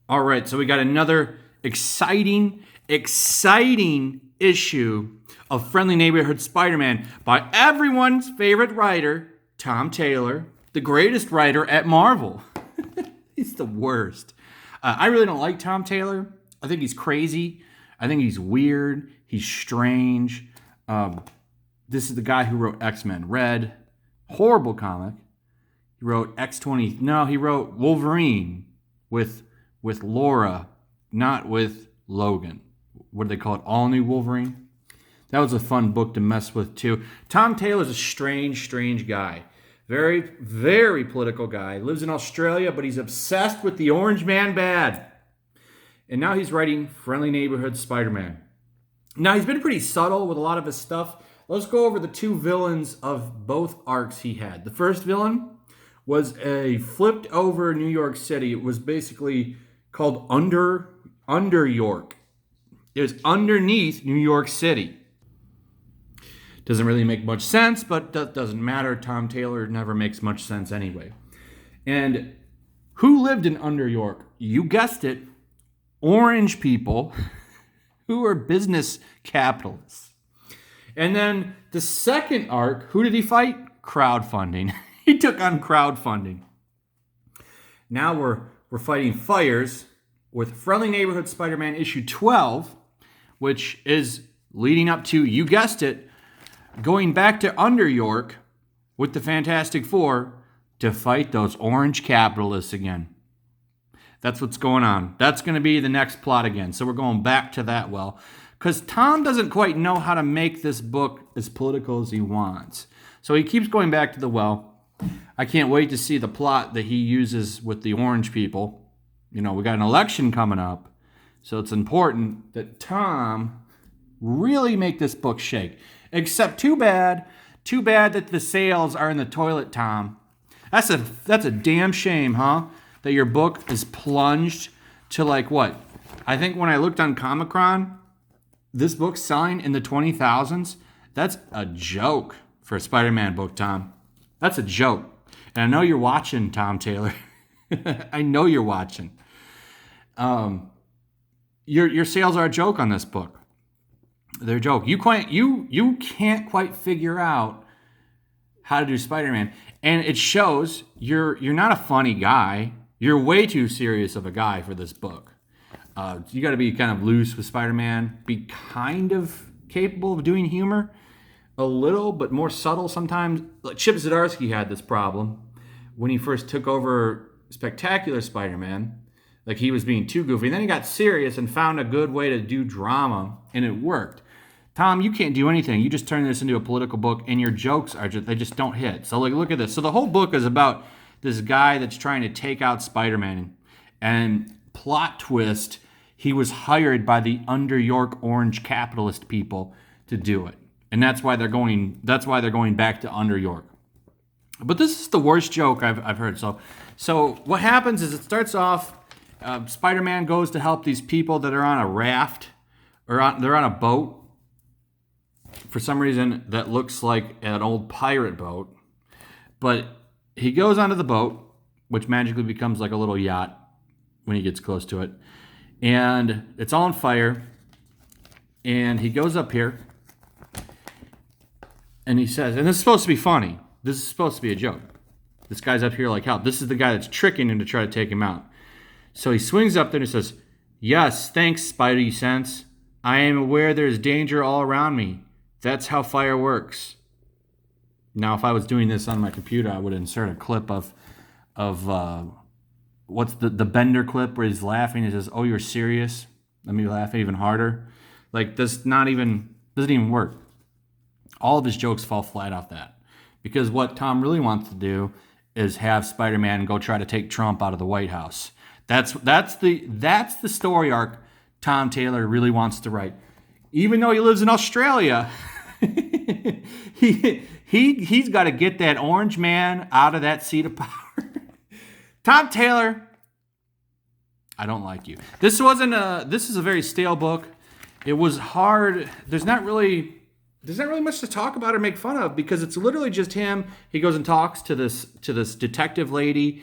All right, so we got another exciting issue of Friendly Neighborhood Spider-Man by everyone's favorite writer, Tom Taylor, the greatest writer at Marvel. He's the worst. I really don't like Tom Taylor. I think he's crazy. I think he's weird. He's strange. This is the guy who wrote X-Men Red. Horrible comic. He wrote X-20. No, he wrote Wolverine with Laura, not with Logan. What do they call it? All New Wolverine? That was a fun book to mess with, too. Tom Taylor's a strange guy. Very, very political guy. Lives in Australia, but he's obsessed with the Orange Man bad. And now he's writing Friendly Neighborhood Spider-Man. Now, he's been pretty subtle with a lot of his stuff. Let's go over the two villains of both arcs he had. The first villain was a flipped over New York City. It was basically called Under York. It was underneath New York City. Doesn't really make much sense, but that doesn't matter. Tom Taylor never makes much sense anyway. And who lived in Under York? You guessed it, orange people who are business capitalists. And then the second arc, who did he fight? Crowdfunding. He took on crowdfunding. Now we're fighting fires with Friendly Neighborhood Spider-Man issue 12, which is leading up to, you guessed it, going back to Under York with the Fantastic Four to fight those orange capitalists again. That's what's going on. That's going to be the next plot again. So we're going back to that well. Because Tom doesn't quite know how to make this book as political as he wants. So he keeps going back to the well. I can't wait to see the plot that he uses with the orange people. You know, we got an election coming up. So it's important that Tom really make this book shake. Except too bad that the sales are in the toilet, Tom. That's a damn shame, huh? That your book is plunged to like what? I think when I looked on Comicron, this book's selling in the 20,000s. That's a joke for a Spider-Man book, Tom. That's a joke. And I know you're watching, Tom Taylor. I know you're watching. Your sales are a joke on this book. They're a joke. You can't quite figure out how to do Spider-Man. And it shows you're not a funny guy. You're way too serious of a guy for this book. You got to be kind of loose with Spider-Man. Be kind of capable of doing humor. A little, but more subtle sometimes. Like Chip Zdarsky had this problem when he first took over Spectacular Spider-Man. Like he was being too goofy. And then he got serious and found a good way to do drama, and it worked. Tom, you can't do anything. You just turn this into a political book, and your jokes they just don't hit. So like, look at this. So the whole book is about this guy that's trying to take out Spider-Man, and plot twist, he was hired by the Under York orange capitalist people to do it. And that's why they're going back to Under York. But this is the worst joke I've heard. So what happens is it starts off, Spider-Man goes to help these people that are on a raft, they're on a boat. For some reason, that looks like an old pirate boat. But he goes onto the boat, which magically becomes like a little yacht when he gets close to it. And it's all on fire. And he goes up here. And he says, and this is supposed to be funny. This is supposed to be a joke. This guy's up here like, help. This is the guy that's tricking him to try to take him out. So he swings up there and he says, yes, thanks, Spidey Sense. I am aware there's danger all around me. That's how fire works. Now, if I was doing this on my computer, I would insert a clip of what's the Bender clip where he's laughing. He says, oh, you're serious? Let me laugh even harder. Like, this doesn't even work. All of his jokes fall flat off that. Because what Tom really wants to do is have Spider-Man go try to take Trump out of the White House. That's the story arc Tom Taylor really wants to write. Even though he lives in Australia, he's got to get that orange man out of that seat of power. Tom Taylor, I don't like you. This is a very stale book. It was hard. There's not really much to talk about or make fun of because it's literally just him. He goes and talks to this detective lady,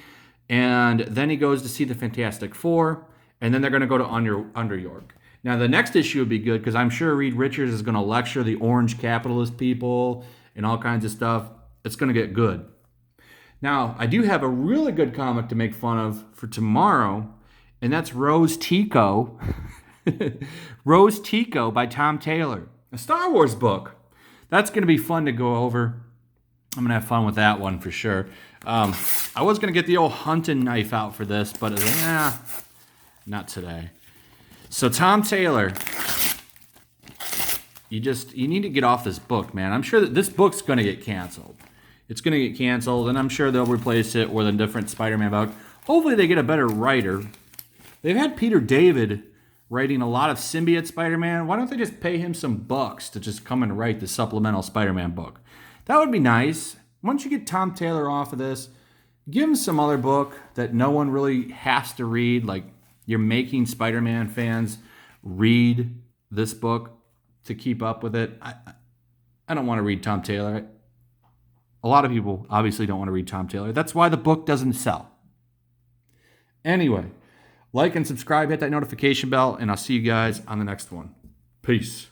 and then he goes to see the Fantastic Four, and then they're going to go to Under York. Now, the next issue would be good because I'm sure Reed Richards is going to lecture the orange capitalist people and all kinds of stuff. It's going to get good. Now, I do have a really good comic to make fun of for tomorrow, and that's Rose Tico. Rose Tico by Tom Taylor. A Star Wars book. That's going to be fun to go over. I'm going to have fun with that one for sure. I was going to get the old hunting knife out for this, but not today. So Tom Taylor, you need to get off this book, man. I'm sure that this book's going to get canceled. It's going to get canceled, and I'm sure they'll replace it with a different Spider-Man book. Hopefully they get a better writer. They've had Peter David writing a lot of symbiote Spider-Man. Why don't they just pay him some bucks to just come and write the supplemental Spider-Man book? That would be nice. Once you get Tom Taylor off of this, give him some other book that no one really has to read. Like, you're making Spider-Man fans read this book to keep up with it. I don't want to read Tom Taylor. A lot of people obviously don't want to read Tom Taylor. That's why the book doesn't sell. Anyway, like and subscribe, hit that notification bell, and I'll see you guys on the next one. Peace.